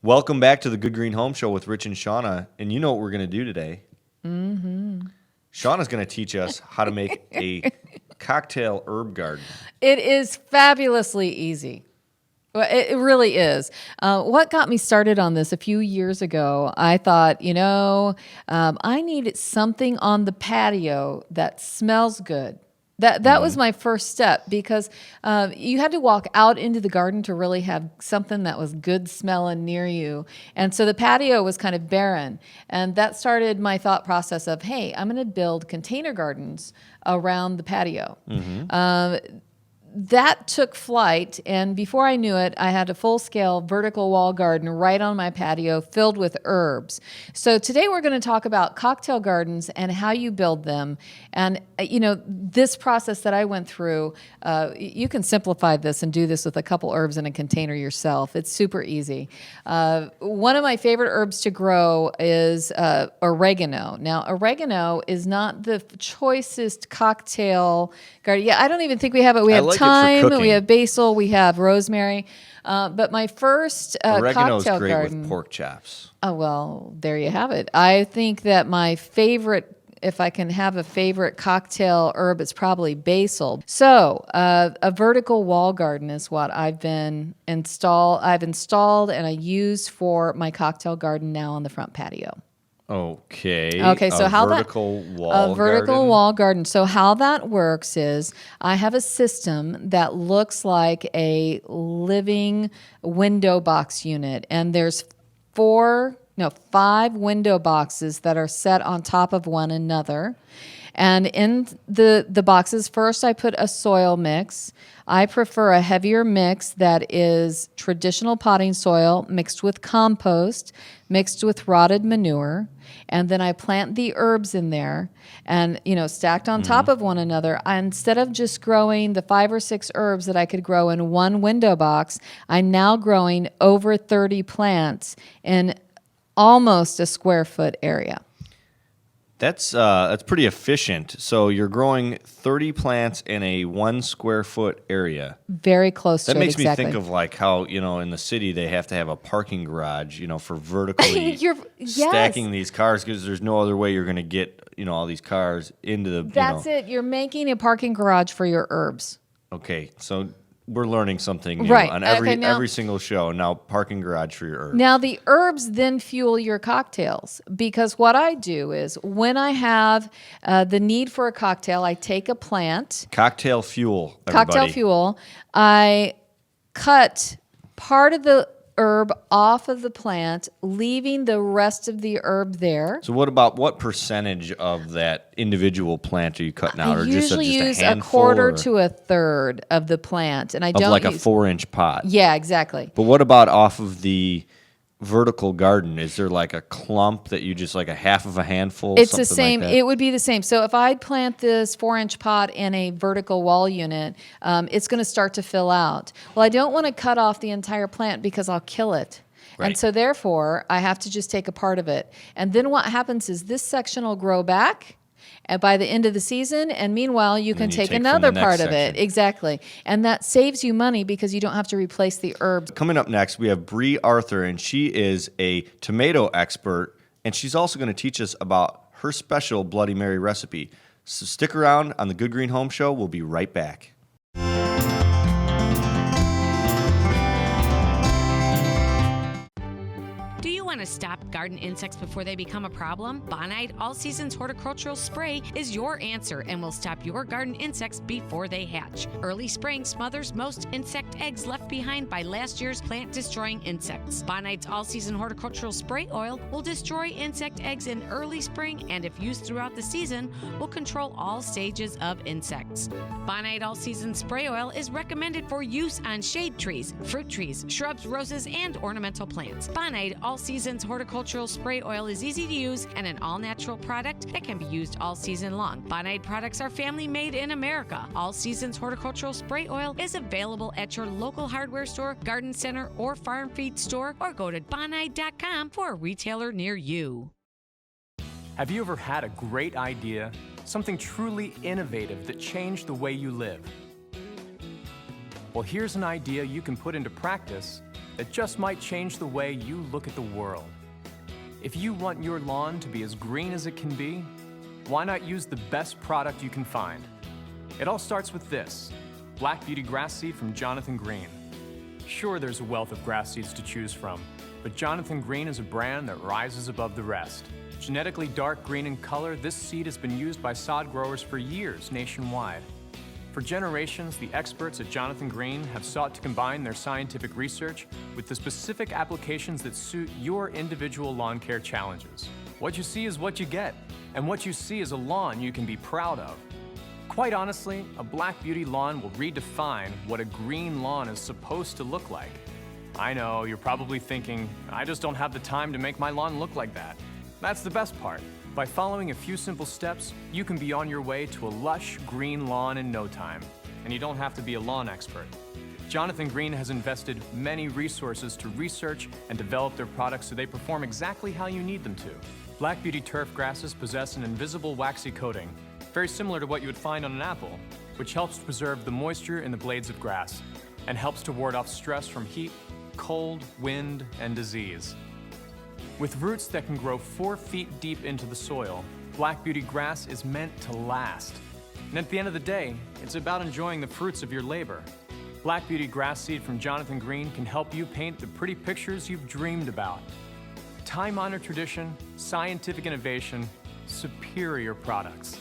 Welcome back to the Good Green Home Show with Rich and Shauna. And you know what we're going to do today? Mm-hmm. Shauna's going to teach us how to make a cocktail herb garden. It is fabulously easy. Well, it really is. What got me started on this a few years ago, I thought, I needed something on the patio that smells good. That was my first step because you had to walk out into the garden to really have something that was good smelling near you. And so the patio was kind of barren. And that started my thought process of, hey, I'm going to build container gardens around the patio. Mm-hmm. That took flight, and before I knew it, I had a full-scale vertical wall garden right on my patio filled with herbs. So today we're going to talk about cocktail gardens and how you build them. And, this process that I went through, you can simplify this and do this with a couple herbs in a container yourself. It's super easy. One of my favorite herbs to grow is oregano. Now, oregano is not the choicest cocktail garden. Yeah, I don't even think we have it. We have thyme, we have basil, we have rosemary. But my first Oregano cocktail is great garden with pork chops. Oh, well, there you have it. I think that my favorite, if I can have a favorite cocktail herb, it's probably basil. So a vertical wall garden is what I've installed and I use for my cocktail garden now on the front patio. Okay. So a vertical wall garden. So how that works is I have a system that looks like a living window box unit, and there's 5 window boxes that are set on top of one another. And in the boxes, first I put a soil mix. I prefer a heavier mix that is traditional potting soil mixed with compost, mixed with rotted manure. And then I plant the herbs in there and, stacked on top of one another. Instead of just growing the 5 or 6 herbs that I could grow in one window box, I'm now growing over 30 plants in almost a square foot area. That's pretty efficient. So you're growing 30 plants in a 1 square foot area. Very close to it, exactly. That makes me think of like how, in the city they have to have a parking garage, for vertically stacking these cars because there's no other way you're going to get, all these cars into the, That's it. You're making a parking garage for your herbs. Okay, so we're learning something new right. on every single show. Now, parking garage for your herbs. Now, the herbs then fuel your cocktails because what I do is when I have the need for a cocktail, I take a plant. Cocktail fuel, everybody. Cocktail fuel. I cut part of the herb off of the plant, leaving the rest of the herb there. So what percentage of that individual plant are you cutting out? I or usually just use a quarter to a third of the plant. And I don't like a 4-inch pot. Yeah, exactly. But what about off of the vertical garden? Is there like a clump that you just like a half of a handful? It's the same. Like that? It would be the same. So if I plant this 4-inch pot in a vertical wall unit, it's going to start to fill out. Well, I don't want to cut off the entire plant because I'll kill it. Right. And so therefore, I have to just take a part of it. And then what happens is this section will grow back and by the end of the season, and meanwhile, you can take another part of it. Exactly. And that saves you money because you don't have to replace the herbs. Coming up next, we have Bree Arthur, and she is a tomato expert, and she's also going to teach us about her special Bloody Mary recipe. So stick around on the Good Green Home Show. We'll be right back. Want to stop garden insects before they become a problem? Bonide All Seasons Horticultural Spray is your answer and will stop your garden insects before they hatch. Early spraying smothers most insect eggs left behind by last year's plant-destroying insects. Bonide's All Season Horticultural Spray Oil will destroy insect eggs in early spring and if used throughout the season, will control all stages of insects. Bonide All Season Spray Oil is recommended for use on shade trees, fruit trees, shrubs, roses, and ornamental plants. Bonide All Seasons Horticultural Spray Oil is easy to use and an all-natural product that can be used all season long. Bonide products are family-made in America. All Seasons Horticultural Spray Oil is available at your local hardware store, garden center, or farm feed store, or go to bonide.com for a retailer near you. Have you ever had a great idea, something truly innovative that changed the way you live? Well, here's an idea you can put into practice that just might change the way you look at the world. If you want your lawn to be as green as it can be, why not use the best product you can find? It all starts with this, Black Beauty grass seed from Jonathan Green. Sure, there's a wealth of grass seeds to choose from, but Jonathan Green is a brand that rises above the rest. Genetically dark green in color, this seed has been used by sod growers for years nationwide. For generations, the experts at Jonathan Green have sought to combine their scientific research with the specific applications that suit your individual lawn care challenges. What you see is what you get, and what you see is a lawn you can be proud of. Quite honestly, a Black Beauty lawn will redefine what a green lawn is supposed to look like. I know, you're probably thinking, I just don't have the time to make my lawn look like that. That's the best part. By following a few simple steps, you can be on your way to a lush green lawn in no time. And you don't have to be a lawn expert. Jonathan Green has invested many resources to research and develop their products so they perform exactly how you need them to. Black Beauty turf grasses possess an invisible waxy coating, very similar to what you would find on an apple, which helps to preserve the moisture in the blades of grass and helps to ward off stress from heat, cold, wind, and disease. With roots that can grow 4 feet deep into the soil, Black Beauty grass is meant to last. And at the end of the day, it's about enjoying the fruits of your labor. Black Beauty grass seed from Jonathan Green can help you paint the pretty pictures you've dreamed about. Time-honored tradition, scientific innovation, superior products.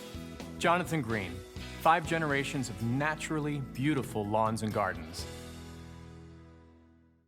Jonathan Green, 5 generations of naturally beautiful lawns and gardens.